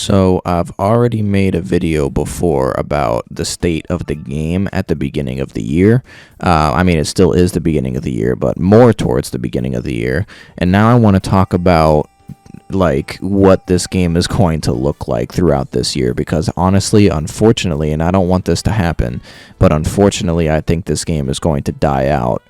So I've already made a video before about the state of the game at the beginning of the year. It still is the beginning of the year, but more towards the beginning of the year. And now I want to talk about what this game is going to look like throughout this year, because honestly, unfortunately, and I don't want this to happen, but unfortunately I think this game is going to die out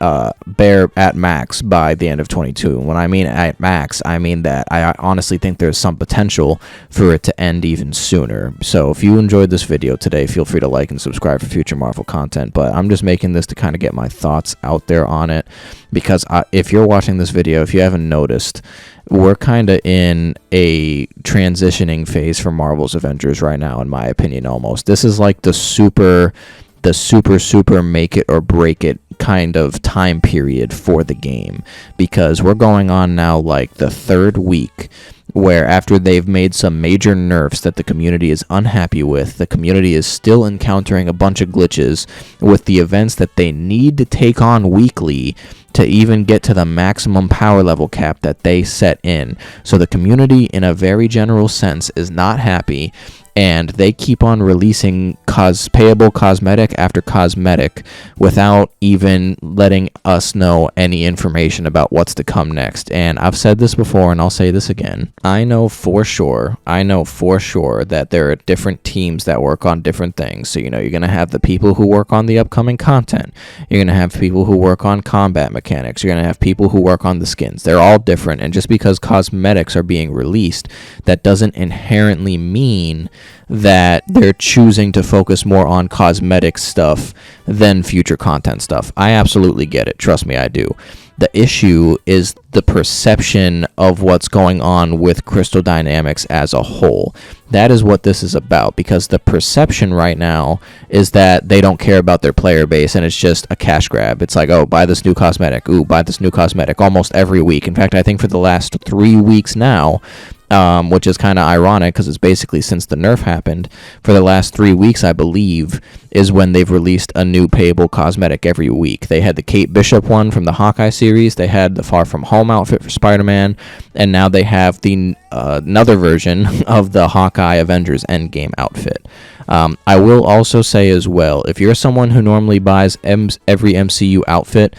bare at max by the end of 22. When I mean at max, I mean that I honestly think there's some potential for it to end even sooner. So if you enjoyed this video today, feel free to like and subscribe for future Marvel content, but I'm just making this to kind of get my thoughts out there on it, because if you're watching this video, if you haven't noticed, we're kind of in a transitioning phase for Marvel's Avengers right now, in my opinion. Almost, this is like the super make it or break it kind of time period for the game, because we're going on now like the third week where, after they've made some major nerfs that the community is unhappy with, the community is still encountering a bunch of glitches with the events that they need to take on weekly to even get to the maximum power level cap that they set in. So the community, in a very general sense, is not happy, and they keep on releasing payable cosmetic after cosmetic without even letting us know any information about what's to come next. And I've said this before, and I'll say this again. I know for sure that there are different teams that work on different things. So, you're going to have the people who work on the upcoming content. You're going to have people who work on combat mechanics. You're going to have people who work on the skins. They're all different. And just because cosmetics are being released, that doesn't inherently mean that they're choosing to focus more on cosmetic stuff than future content stuff. I absolutely get it. Trust me, I do. The issue is the perception of what's going on with Crystal Dynamics as a whole. That is what this is about, because the perception right now is that they don't care about their player base and it's just a cash grab. It's like, oh, buy this new cosmetic. Ooh, buy this new cosmetic almost every week. In fact, I think for the last 3 weeks now, which is kind of ironic because it's basically since the nerf happened, for the last 3 weeks, I believe, is when they've released a new payable cosmetic every week. They had the Kate Bishop one from the Hawkeye series, they had the Far From Home outfit for Spider-Man, and now they have the another version of the Hawkeye Avengers Endgame outfit. I will also say as well, if you're someone who normally buys every MCU outfit,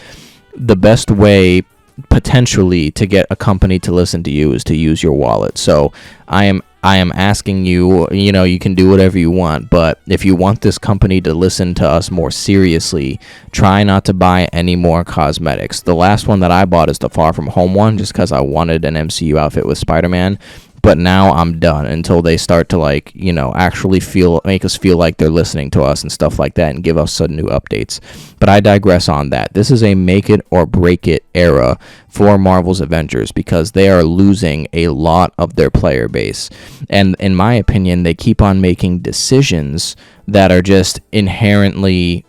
the best way potentially to get a company to listen to you is to use your wallet. So I am asking you, you can do whatever you want, but if you want this company to listen to us more seriously, try not to buy any more cosmetics. The last one that I bought is the Far From Home one, just because I wanted an MCU outfit with Spider-Man. But now I'm done until they start to actually make us feel like they're listening to us and stuff like that, and give us some new updates. But I digress on that. This is a make it or break it era for Marvel's Avengers, because they are losing a lot of their player base. And in my opinion, they keep on making decisions that are just inherently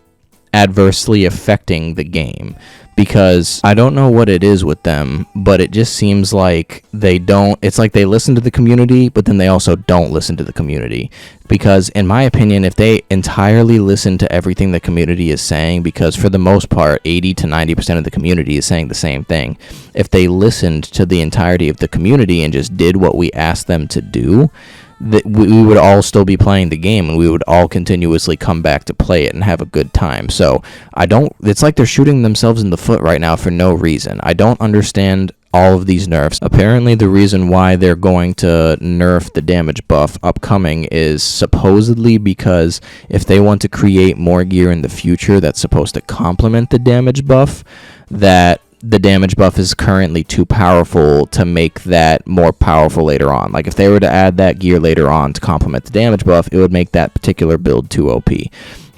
adversely affecting the game. Because I don't know what it is with them, but it just seems like it's like they listen to the community, but then they also don't listen to the community. Because in my opinion, if they entirely listen to everything the community is saying, because for the most part, 80 to 90% of the community is saying the same thing. If they listened to the entirety of the community and just did what we asked them to do, that we would all still be playing the game, and we would all continuously come back to play it and have a good time. So it's like they're shooting themselves in the foot right now for no reason. I don't understand all of these nerfs. Apparently the reason why they're going to nerf the damage buff upcoming is supposedly because if they want to create more gear in the future that's supposed to complement the damage buff, that the damage buff is currently too powerful to make that more powerful later on. Like, if they were to add that gear later on to complement the damage buff, it would make that particular build too OP.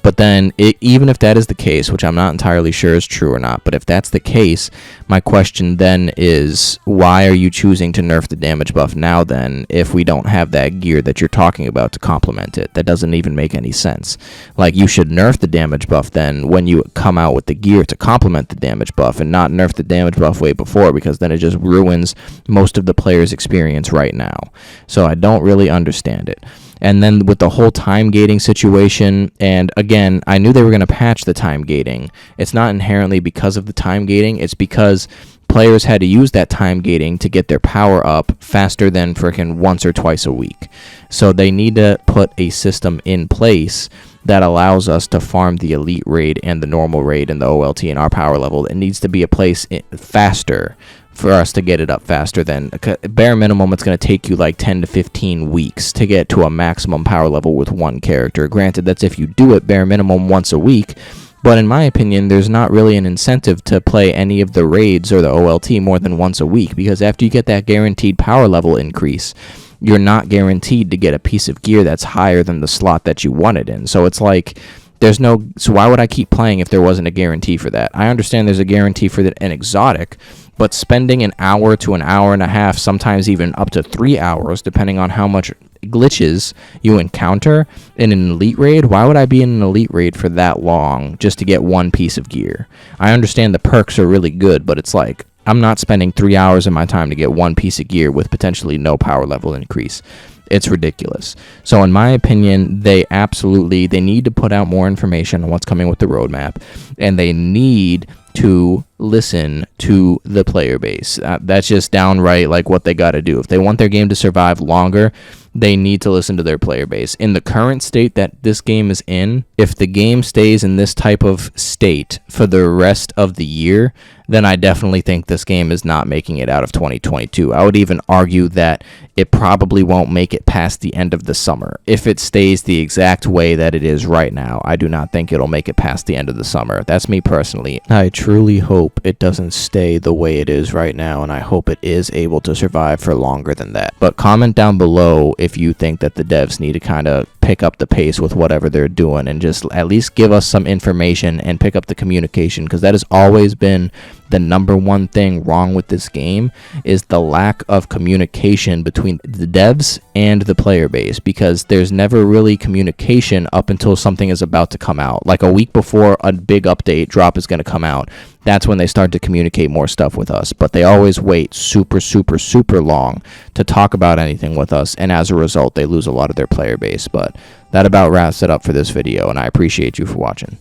But then, even if that is the case, which I'm not entirely sure is true or not, but if that's the case, my question then is, why are you choosing to nerf the damage buff now then, if we don't have that gear that you're talking about to complement it? That doesn't even make any sense. Like, you should nerf the damage buff then when you come out with the gear to complement the damage buff, and not nerf the damage buff way before, because then it just ruins most of the player's experience right now. So I don't really understand it. And then with the whole time gating situation, and again, I knew they were going to patch the time gating. It's not inherently because of the time gating, it's because players had to use that time gating to get their power up faster than freaking once or twice a week. So they need to put a system in place that allows us to farm the elite raid and the normal raid and the OLT and our power level. It needs to be a place faster for us to get it up faster than bare minimum. It's going to take you like 10 to 15 weeks to get to a maximum power level with one character. Granted, that's if you do it bare minimum once a week. But in my opinion, there's not really an incentive to play any of the raids or the OLT more than once a week, because after you get that guaranteed power level increase, you're not guaranteed to get a piece of gear that's higher than the slot that you wanted in. So it's like, so why would I keep playing if there wasn't a guarantee for that? I understand there's a guarantee for an exotic, but spending an hour to an hour and a half, sometimes even up to 3 hours, depending on how much glitches you encounter in an elite raid, why would I be in an elite raid for that long just to get one piece of gear? I understand the perks are really good, but it's like, I'm not spending 3 hours of my time to get one piece of gear with potentially no power level increase. It's ridiculous. So in my opinion, they need to put out more information on what's coming with the roadmap, and they need to listen to the player base. That's just downright like what they got to do. If they want their game to survive longer, they need to listen to their player base. In the current state that this game is in, if the game stays in this type of state for the rest of the year, then I definitely think this game is not making it out of 2022. I would even argue that it probably won't make it past the end of the summer. If it stays the exact way that it is right now, I do not think it'll make it past the end of the summer. That's me personally. I truly hope it doesn't stay the way it is right now, and I hope it is able to survive for longer than that. But comment down below if you think that the devs need to kind of pick up the pace with whatever they're doing and just at least give us some information and pick up the communication, because that has always been the number one thing wrong with this game, is the lack of communication between the devs and the player base, because there's never really communication up until something is about to come out. Like a week before a big update drop is going to come out, that's when they start to communicate more stuff with us, but they always wait super long to talk about anything with us, and as a result they lose a lot of their player base. But that about wraps it up for this video, and I appreciate you for watching.